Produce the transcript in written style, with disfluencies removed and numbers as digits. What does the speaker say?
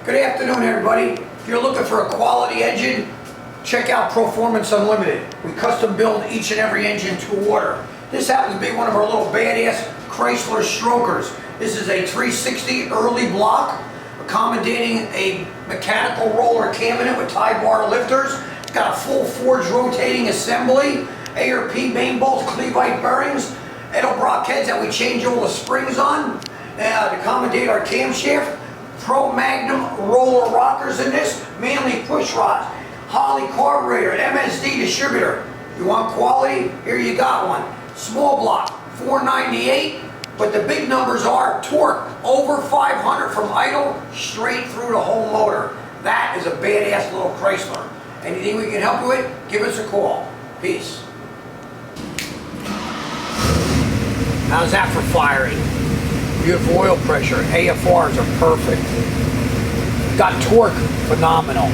Good afternoon, everybody. If you're looking for a quality engine, check out Proformance Unlimited. We custom build each and every engine to order. This happens to be one of our little badass Chrysler strokers. This is a 360 early block, accommodating a mechanical roller cabinet with tie bar lifters. It's got a full forged rotating assembly, A/P main bolts, Clevite bearings, Edelbrock heads that we change all the springs on to accommodate our camshaft. ProMagnum roller rockers in this, Manley pushrods, Holly carburetor, MSD distributor. You want quality? Here you got one. Small block, 498, but the big numbers are torque over 500 from idle straight through the whole motor. That is a badass little Chrysler. Anything we can help you with, give us a call. Peace. How's that for firing? Beautiful oil pressure. AFRs are perfect. Got torque, phenomenal.